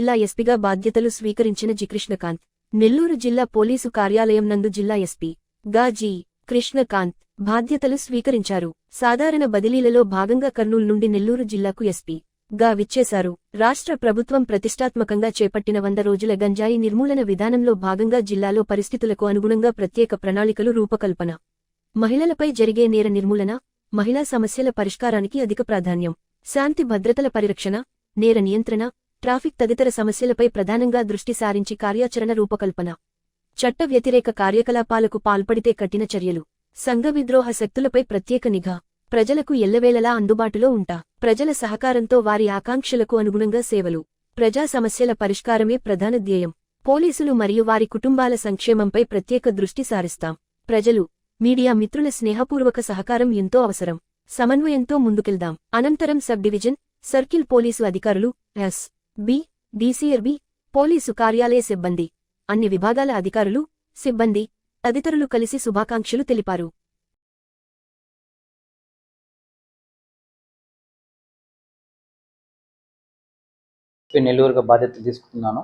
జిల్లా ఎస్పీగా బాధ్యతలు స్వీకరించిన జి కృష్ణకాంత్ నెల్లూరు జిల్లా పోలీసు కార్యాలయం నందు జిల్లా ఎస్పీ గా జి కృష్ణకాంత్ బాధ్యతలు స్వీకరించారు. సాధారణ బదిలీలలో భాగంగా కర్నూలు నుండి నెల్లూరు జిల్లాకు ఎస్పీ గా విచ్చేశారు. రాష్ట్ర ప్రభుత్వం ప్రతిష్టాత్మకంగా చేపట్టిన 100 రోజుల గంజాయి నిర్మూలన విధానంలో భాగంగా జిల్లాలో పరిస్థితులకు అనుగుణంగా ప్రత్యేక ప్రణాళికలు రూపకల్పన, మహిళలపై జరిగే నేర నిర్మూలన, మహిళా సమస్యల పరిష్కారానికి అధిక ప్రాధాన్యం, శాంతి భద్రతల పరిరక్షణ, నేర నియంత్రణ, ట్రాఫిక్ తదితర సమస్యలపై ప్రధానంగా దృష్టి సారించి కార్యాచరణ రూపకల్పన, చట్ట వ్యతిరేక కార్యకలాపాలకు పాల్పడితే కఠిన చర్యలు, సంఘ విద్రోహ శక్తులపై ప్రత్యేక నిఘా, ప్రజలకు ఎల్లవేళలా అందుబాటులో ఉంటా, ప్రజల సహకారంతో వారి ఆకాంక్షలకు అనుగుణంగా సేవలు, ప్రజా సమస్యల పరిష్కారమే ప్రధాన ధ్యేయం. పోలీసులు మరియు వారి కుటుంబాల సంక్షేమంపై ప్రత్యేక దృష్టి సారిస్తాం. ప్రజలు, మీడియా మిత్రుల స్నేహపూర్వక సహకారం ఎంతో అవసరం. సమన్వయంతో ముందుకెళ్దాం. అనంతరం సబ్ డివిజన్, సర్కిల్ పోలీసు అధికారులు, ఎస్. బి. డిసిఆర్బి, పోలీసు కార్యాలయ సిబ్బంది, అన్ని విభాగాల అధికారులు, సిబ్బంది తదితరులు కలిసి శుభాకాంక్షలు తెలిపారు. నెల్లూరుగా బాధ్యతలు తీసుకుంటున్నాను.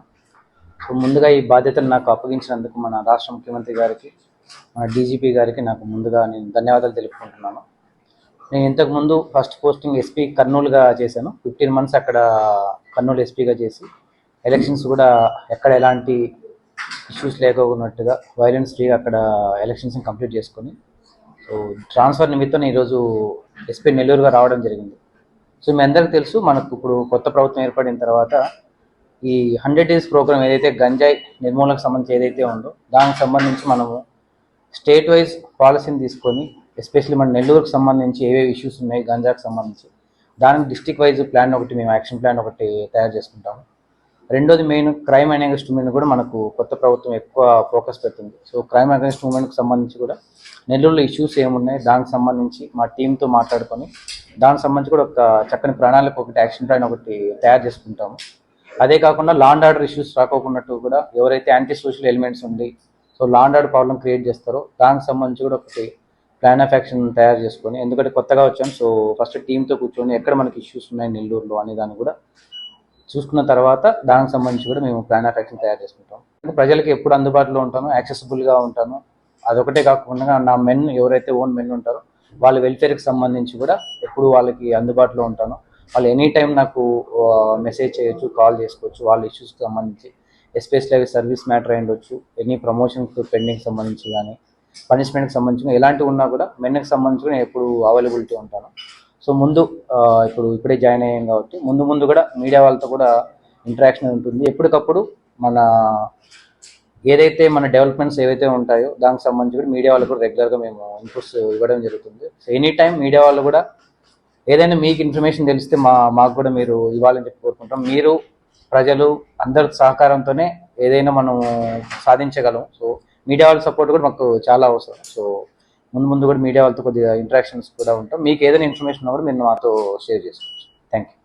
ముందుగా ఈ బాధ్యతను నాకు అప్పగించినందుకు మన రాష్ట్ర ముఖ్యమంత్రి గారికి, మన డీజీపీ గారికి నాకు ముందుగా నేను ధన్యవాదాలు తెలుపుకుంటున్నాను. నేను ఇంతకుముందు ఫస్ట్ పోస్టింగ్ ఎస్పీ కర్నూలుగా చేశాను. 15 months అక్కడ కర్నూలు ఎస్పీగా చేసి ఎలక్షన్స్ కూడా ఎక్కడ ఎలాంటి ఇష్యూస్ లేకపోయినట్టుగా వైలెన్స్ ఫ్రీగా అక్కడ ఎలక్షన్స్ని కంప్లీట్ చేసుకొని ట్రాన్స్ఫర్ నిమిత్తం ఈరోజు ఎస్పీ నెల్లూరుగా రావడం జరిగింది. సో మీ అందరికీ తెలుసు, మనకు ఇప్పుడు కొత్త ప్రభుత్వం ఏర్పడిన తర్వాత ఈ 100 days ప్రోగ్రామ్ ఏదైతే గంజాయి నిర్మూలనకు సంబంధించి ఏదైతే ఉందో దానికి సంబంధించి మనము స్టేట్ వైజ్ పాలసీని తీసుకొని, ఎస్పెషల్లీ మన నెల్లూరుకు సంబంధించి ఏవేవి ఇష్యూస్ ఉన్నాయి గంజాకు సంబంధించి దానికి డిస్ట్రిక్ట్ వైజ్ ప్లాన్ ఒకటి, మేము యాక్షన్ ప్లాన్ ఒకటి తయారు చేసుకుంటాము. రెండోది మెయిన్ క్రైమ్ అగైన్స్ట్ ఉమెన్ కూడా మనకు కొత్త ప్రభుత్వం ఎక్కువ ఫోకస్ పెడుతుంది. సో క్రైమ్ అగైన్స్ట్ ఉమెన్కి సంబంధించి కూడా నెల్లూరులో ఇష్యూస్ ఏమున్నాయి దానికి సంబంధించి మా టీంతో మాట్లాడుకొని దానికి సంబంధించి కూడా ఒక చక్కని ప్రణాళిక ఒకటి, యాక్షన్ ప్లాన్ ఒకటి తయారు చేసుకుంటాము. అదే కాకుండా లా అండ్ ఆర్డర్ ఇష్యూస్ రాకోకున్నట్టు కూడా ఎవరైతే యాంటీ సోషల్ ఎలిమెంట్స్ ఉండి so law and order problem create చేస్తారో దానికి సంబంధించి కూడా ఒకటి ప్లాన్ ఆఫ్ యాక్షన్ తయారు చేసుకొని, ఎందుకంటే కొత్తగా వచ్చాం సో ఫస్ట్ టీంతో కూర్చొని ఎక్కడ మనకి ఇష్యూస్ ఉన్నాయి నెల్లూరులో అనే దాన్ని కూడా చూసుకున్న తర్వాత దానికి సంబంధించి కూడా మేము ప్లాన్ ఆఫ్ యాక్షన్ తయారు చేసుకుంటాం. ప్రజలకి ఎప్పుడు అందుబాటులో ఉంటాను, యాక్సెసిబుల్గా ఉంటాను. అదొకటే కాకుండా నా మెన్ ఎవరైతే ఓన్ మెన్ ఉంటారో వాళ్ళ వెల్ఫేర్కి సంబంధించి కూడా ఎప్పుడు వాళ్ళకి అందుబాటులో ఉంటాను. వాళ్ళు ఎనీ టైం నాకు మెసేజ్ చేయొచ్చు, కాల్ చేసుకోవచ్చు. వాళ్ళ ఇష్యూస్కి సంబంధించి ఎస్పెషల్లీ సర్వీస్ మ్యాటర్ అయి ఉండొచ్చు, ఎనీ ప్రమోషన్ పెండింగ్ సంబంధించి కానీ పనిష్మెంట్కి సంబంధించి ఎలాంటివి ఉన్నా కూడా మెన్కి సంబంధించి నేను ఎప్పుడు అవైలబిలిటీ ఉంటాను. సో ముందు ఇప్పుడే జాయిన్ అయ్యాం కాబట్టి ముందు కూడా మీడియా వాళ్ళతో కూడా ఇంటరాక్షన్ ఉంటుంది. ఎప్పటికప్పుడు మన ఏదైతే మన డెవలప్మెంట్స్ ఏవైతే ఉంటాయో దానికి సంబంధించి కూడా మీడియా వాళ్ళు కూడా రెగ్యులర్గా మేము ఇన్పుట్స్ ఇవ్వడం జరుగుతుంది. సో ఎనీ టైం మీడియా వాళ్ళు కూడా ఏదైనా మీకు ఇన్ఫర్మేషన్ తెలిస్తే మాకు కూడా మీరు ఇవ్వాలని చెప్పి కోరుకుంటాం. మీరు, ప్రజలు అందరి సహకారంతోనే ఏదైనా మనం సాధించగలం. సో మీడియా వాళ్ళ సపోర్ట్ కూడా మాకు చాలా అవసరం. సో ముందు కూడా మీడియా వాళ్ళతో కొద్దిగా ఇంటరాక్షన్స్ కూడా ఉంటాం. మీకు ఏదైనా ఇన్ఫర్మేషన్ ఉన్నా కూడా మీరు మాతో షేర్ చేసుకోవచ్చు. Thank you.